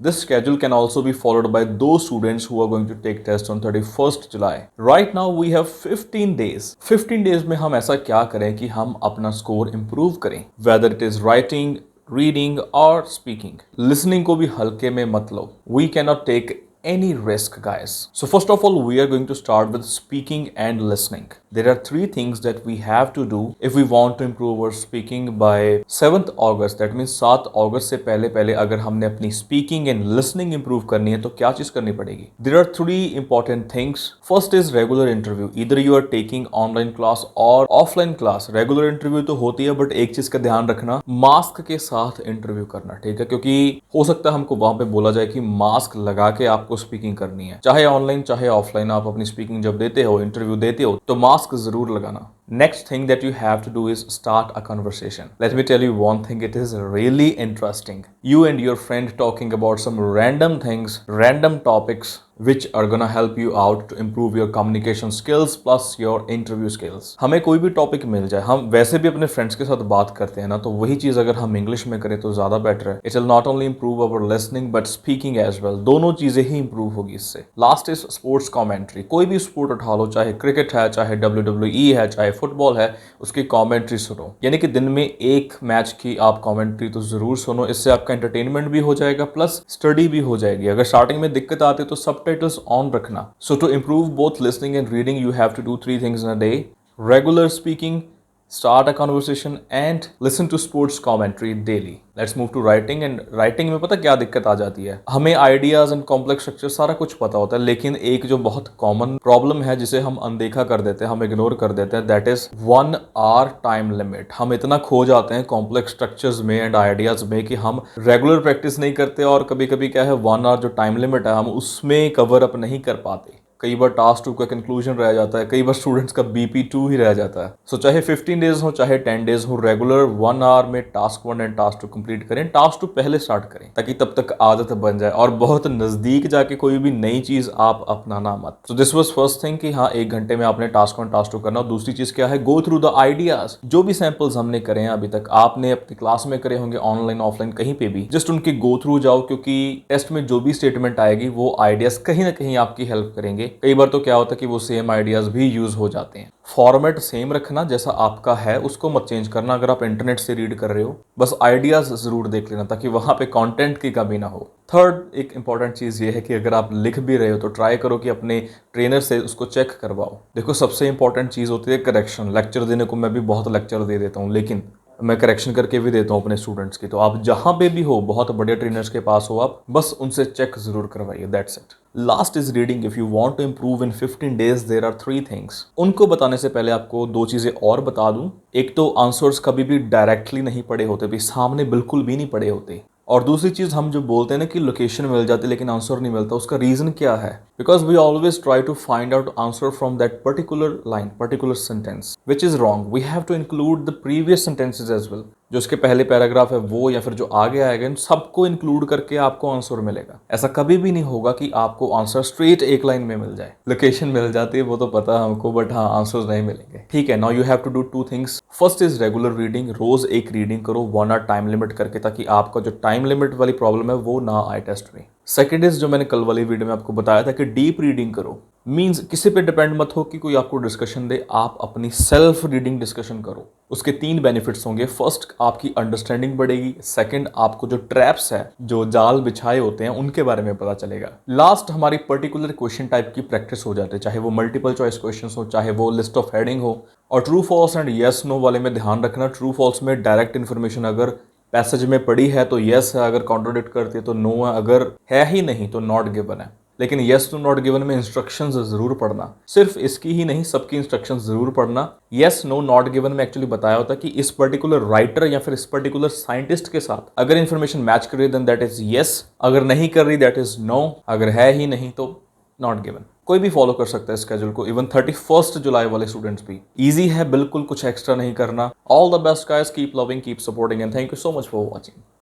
This schedule can also be followed by those students who are going to take test on 31st July. Right now we have 15 days. 15 days में हम ऐसा क्या करें कि हम अपना स्कोर improve करें, whether it is writing, reading or speaking. Listening को भी हल्के में मत लो. We cannot take any risk, guys. So first of all, we are going to start with speaking and listening. There are three things that we have to do if we want to improve our speaking by 7th August. That means 7 अगस्त से पहले अगर हमने अपनी speaking and listening improve करनी है तो क्या चीज करनी पड़ेगी? There are three important things. First is regular interview. Either you are taking online class or offline class. Regular interview तो होती है, but एक चीज का ध्यान रखना, मास्क के साथ इंटरव्यू करना, ठीक है? क्योंकि हो सकता है हमको वहां पे बोला जाए कि मास्क लगा के आपको स्पीकिंग करनी है, चाहे ऑनलाइन चाहे ऑफलाइन। आप अपनी स्पीकिंग जब देते हो, इंटरव्यू देते हो, तो मास्क जरूर लगाना। Next thing that you have to do is start a conversation. Let me tell you one thing, it is really interesting. You and your friend talking about some random things, random topics which are gonna help you out to improve your communication skills plus your interview skills. हमें कोई भी topic मिल जाए, हम वैसे भी अपने friends के साथ बात करते हैं ना, तो वही चीज़ अगर हम इंग्लिश में करें तो ज़्यादा बेटर है। It will not only improve our listening but speaking as well. दोनों चीज़ें ही improve होगी इससे। Last is sports commentary. कोई भी स्पोर्ट उठा लो, चाहे क्रिकेट है, चाहे WWE है, चाहे फुटबॉल है, उसकी कॉमेंट्री सुनो। यानी कि दिन में एक मैच की आप कॉमेंट्री तो जरूर सुनो। इससे आपका एंटरटेनमेंट भी हो जाएगा प्लस स्टडी भी हो जाएगी। अगर स्टार्टिंग में दिक्कत आती है तो सबटाइटल्स ऑन रखना। So to improve both listening and reading you have to do 3 things in a day: regular speaking, start a conversation and listen to sports commentary daily. Let's move to writing. and writing में पता क्या दिक्कत आ जाती है, हमें ideas and complex structure सारा कुछ पता होता है, लेकिन एक जो बहुत कॉमन प्रॉब्लम है जिसे हम अनदेखा कर देते हैं, हम इग्नोर कर देते हैं, that is 1 hour time limit. हम इतना खो जाते हैं कॉम्प्लेक्स स्ट्रक्चर्स में एंड आइडियाज में कि हम रेगुलर प्रैक्टिस नहीं करते, और कभी कभी क्या है, 1 hour जो टाइम लिमिट है हम उसमें कवर अप नहीं कर पाते। कई बार टास्क 2 का कंक्लूजन रह जाता है, कई बार स्टूडेंट्स का BP2 ही रह जाता है। सो चाहे 15 डेज हो चाहे 10 डेज हो, रेगुलर 1 hour में टास्क 1 एंड टास्क 2 कंप्लीट करें। टास्क 2 पहले स्टार्ट करें ताकि तब तक आदत बन जाए, और बहुत नजदीक जाके कोई भी नई चीज आप अपनाना मत। So this was first thing कि हाँ, 1 घंटे में आपने टास्क 1 टास्क 2 करना। और दूसरी चीज क्या है, गो थ्रू द आइडियाज। जो भी सैंपल्स हमने करे हैं अभी तक, आपने अपनी क्लास में करे होंगे, ऑनलाइन ऑफलाइन कहीं पे भी, जस्ट उनके गो थ्रू जाओ, क्योंकि टेस्ट में जो भी स्टेटमेंट आएगी वो आइडियाज कहीं ना कहीं आपकी हेल्प करेंगे। कई बार तो क्या होता है कि वो सेम आइडियाज भी यूज हो जाते हैं। फॉर्मेट सेम रखना, जैसा आपका है उसको मत चेंज करना। अगर आप इंटरनेट से रीड कर रहे हो, बस आइडियाज जरूर देख लेना ताकि वहां पे कंटेंट की कमी ना हो। थर्ड एक इंपॉर्टेंट चीज ये है कि अगर आप लिख भी रहे हो तो ट्राई करो कि अपने ट्रेनर से उसको चेक करवाओ। देखो, सबसे इंपॉर्टेंट चीज होती है करेक्शन। लेक्चर देने को मैं भी बहुत लेक्चर दे देता हूँ, लेकिन मैं करेक्शन करके भी देता हूँ अपने स्टूडेंट्स की। तो आप जहां पे भी हो, बहुत बड़े ट्रेनर्स के पास हो, आप बस उनसे चेक जरूर करवाइए। That's it. Last is reading. If you want to improve in 15 days, there are 3 things. उनको बताने से पहले आपको 2 चीजें और बता दूं। एक तो आंसर्स कभी भी डायरेक्टली नहीं पढ़े होते, भी सामने बिल्कुल भी नहीं पढ़े होते। और दूसरी चीज, हम जो बोलते हैं ना कि लोकेशन मिल जाती है लेकिन आंसर नहीं मिलता, उसका रीजन क्या है? Because we always try to find out answer from that particular line, particular sentence, which is wrong. We have to include the previous sentences as well. जो उसके पहले पैराग्राफ है वो, या फिर जो आगे आएगा, इन सबको इंक्लूड करके आपको आंसर मिलेगा। ऐसा कभी भी नहीं होगा कि आपको आंसर स्ट्रेट एक लाइन में मिल जाए। लोकेशन मिल जाती है वो तो पता है हमको, बट हाँ, आंसर्स नहीं मिलेंगे। ठीक है, now you have to do 2 things. First is regular reading. रोज एक रीडिंग करो 1 hour टाइम लिमिट करके, ताकि आपका जो टाइम लिमिट वाली प्रॉब्लम है वो ना आए टेस्ट में। सेकंड इज, जो मैंने कल वाली वीडियो में आपको बताया था कि डीप रीडिंग करो। मींस किसी पे डिपेंड मत हो कि कोई आपको डिस्कशन दे, आप अपनी सेल्फ रीडिंग डिस्कशन करो। उसके 3 बेनिफिट्स होंगे। फर्स्ट, आपकी अंडरस्टैंडिंग बढ़ेगी। सेकंड, आपको जो ट्रैप्स है, जो जाल बिछाए होते हैं, उनके बारे में पता चलेगा। लास्ट, हमारी पर्टिकुलर क्वेश्चन टाइप की प्रैक्टिस हो जाती है, चाहे वो मल्टीपल चॉइस क्वेश्चन हो, चाहे वो लिस्ट ऑफ हेडिंग हो। और true false and yes no वाले में ध्यान रखना। ट्रू फॉल्स में डायरेक्ट इन्फॉर्मेशन अगर पैसेज में पड़ी है तो येस है, अगर कॉन्ट्रोडिक्ट करती है तो नो है, अगर है ही नहीं तो नॉट गिवन है। लेकिन येस टू नॉट गिवन में इंस्ट्रक्शंस जरूर पढ़ना। सिर्फ इसकी ही नहीं, सबकी इंस्ट्रक्शंस जरूर पढ़ना। येस नो नॉट गिवन में एक्चुअली बताया होता है कि इस पर्टिकुलर राइटर या फिर इस पर्टिकुलर साइंटिस्ट के साथ अगर इंफॉर्मेशन मैच कर रही है देन दैट इज येस, अगर नहीं कर रही दैट इज नो, अगर है ही नहीं तो नॉट गिवन। कोई भी फॉलो कर सकता है स्केड्यूल को, इवन 31st जुलाई वाले स्टूडेंट्स भी। इजी है बिल्कुल, कुछ एक्स्ट्रा नहीं करना। All the best guys, keep loving, keep supporting and thank you so much for watching.